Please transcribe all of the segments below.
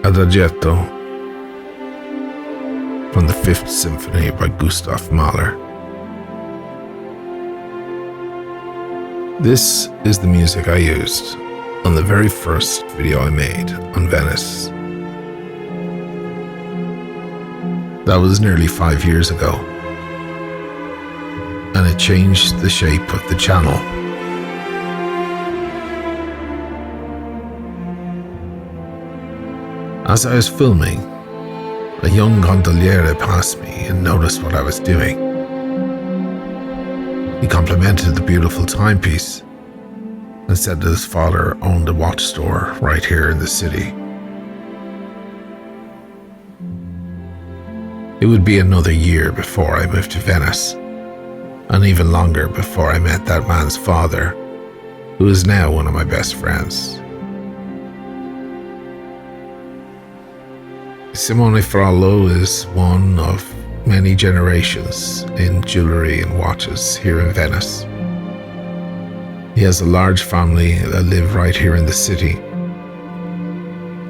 Adagietto from the Fifth Symphony by Gustav Mahler. This is the music I used on the very first video I made on Venice. That was nearly 5 years ago, and it changed the shape of the channel. As I was filming, a young gondoliere passed me and noticed what I was doing. He complimented the beautiful timepiece and said that his father owned a watch store right here in the city. It would be another year before I moved to Venice, and even longer before I met that man's father, who is now one of my best friends. Simone Frollo is one of many generations in jewellery and watches here in Venice. He has a large family that live right here in the city,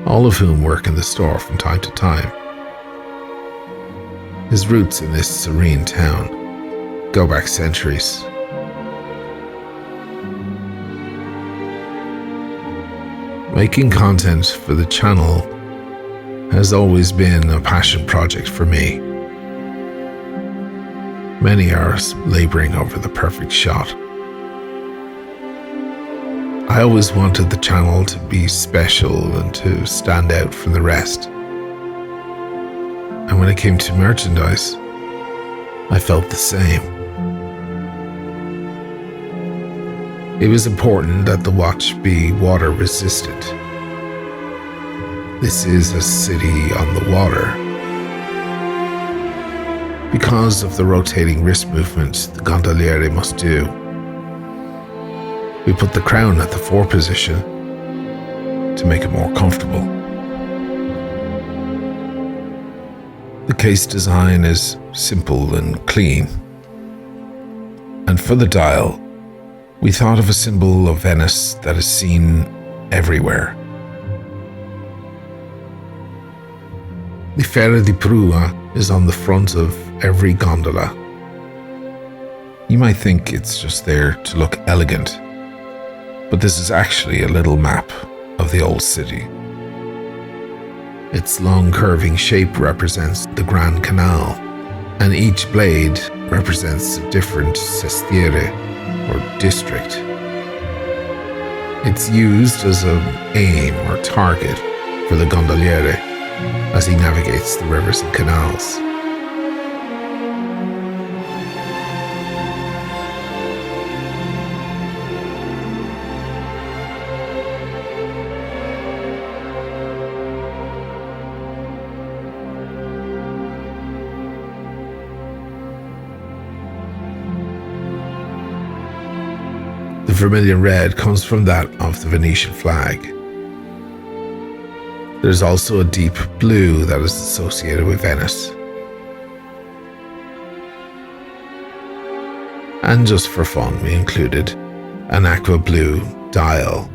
all of whom work in the store from time to time. His roots in this serene town go back centuries. Making content for the channel has always been a passion project for me. Many are laboring over the perfect shot. I always wanted the channel to be special and to stand out from the rest. And when it came to merchandise, I felt the same. It was important that the watch be water resistant. This is a city on the water. Because of the rotating wrist movement the gondoliere must do, we put the crown at the fore position to make it more comfortable. The case design is simple and clean. And for the dial, we thought of a symbol of Venice that is seen everywhere. The Ferro di Prua is on the front of every gondola. You might think it's just there to look elegant, but this is actually a little map of the old city. Its long curving shape represents the Grand Canal, and each blade represents a different sestiere or district. It's used as an aim or target for the gondoliere as he navigates the rivers and canals. The vermilion red comes from that of the Venetian flag. There's also a deep blue that is associated with Venice. And just for fun, we included an aqua blue dial.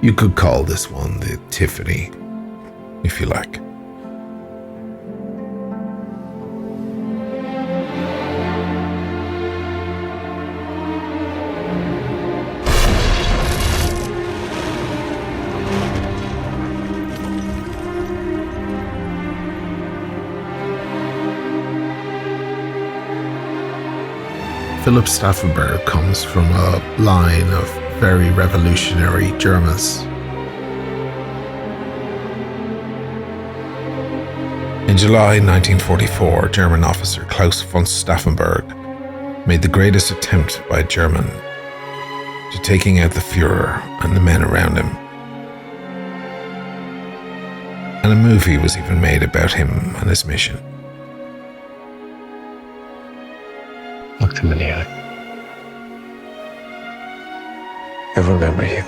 You could call this one the Tiffany, if you like. Philip Stauffenberg comes from a line of very revolutionary Germans. In July 1944, German officer Klaus von Stauffenberg made the greatest attempt by a German to taking out the Führer and the men around him. And a movie was even made about him and his mission. Look him in the eye. I remember you.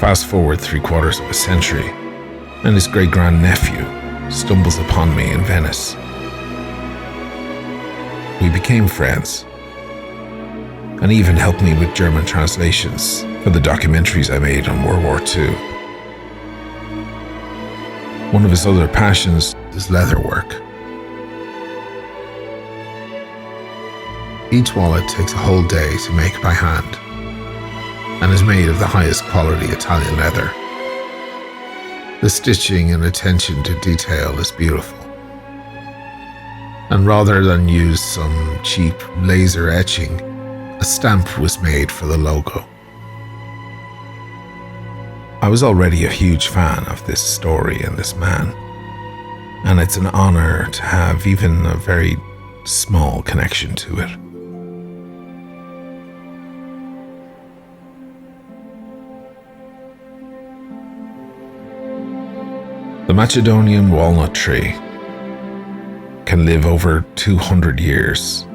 Fast forward 3/4 of a century, and his great-grandnephew stumbles upon me in Venice. We became friends, and even helped me with German translations for the documentaries I made on World War II. One of his other passions is leatherwork. Each wallet takes a whole day to make by hand, and is made of the highest quality Italian leather. The stitching and attention to detail is beautiful. And rather than use some cheap laser etching, a stamp was made for the logo. I was already a huge fan of this story and this man, and it's an honor to have even a very small connection to it. The Macedonian walnut tree can live over 200 years.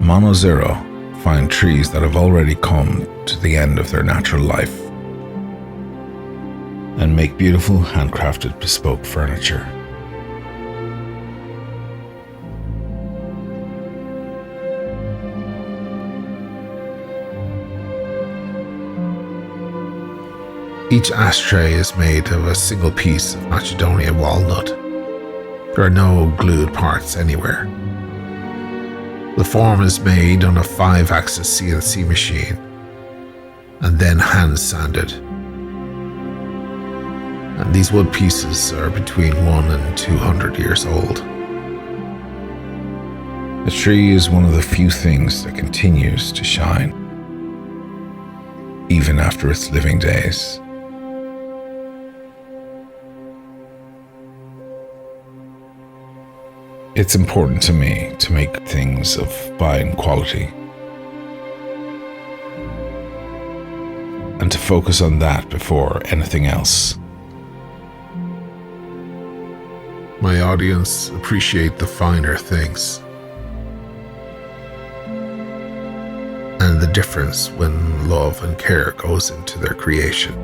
Monozero find trees that have already come to the end of their natural life and make beautiful handcrafted bespoke furniture. Each ashtray is made of a single piece of Macedonian walnut. There are no glued parts anywhere. The form is made on a 5-axis CNC machine and then hand sanded. And these wood pieces are between 1 and 200 years old. The tree is one of the few things that continues to shine, even after its living days. It's important to me to make things of fine quality and to focus on that before anything else. My audience appreciate the finer things and the difference when love and care goes into their creation.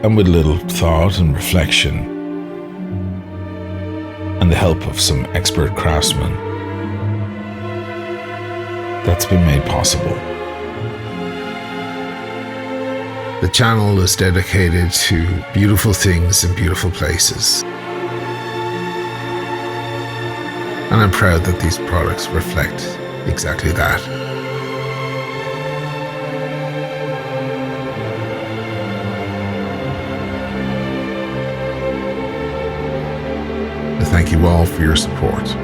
And with a little thought and reflection, and the help of some expert craftsmen, that's been made possible. The channel is dedicated to beautiful things in beautiful places. And I'm proud that these products reflect exactly that. Thank you all for your support.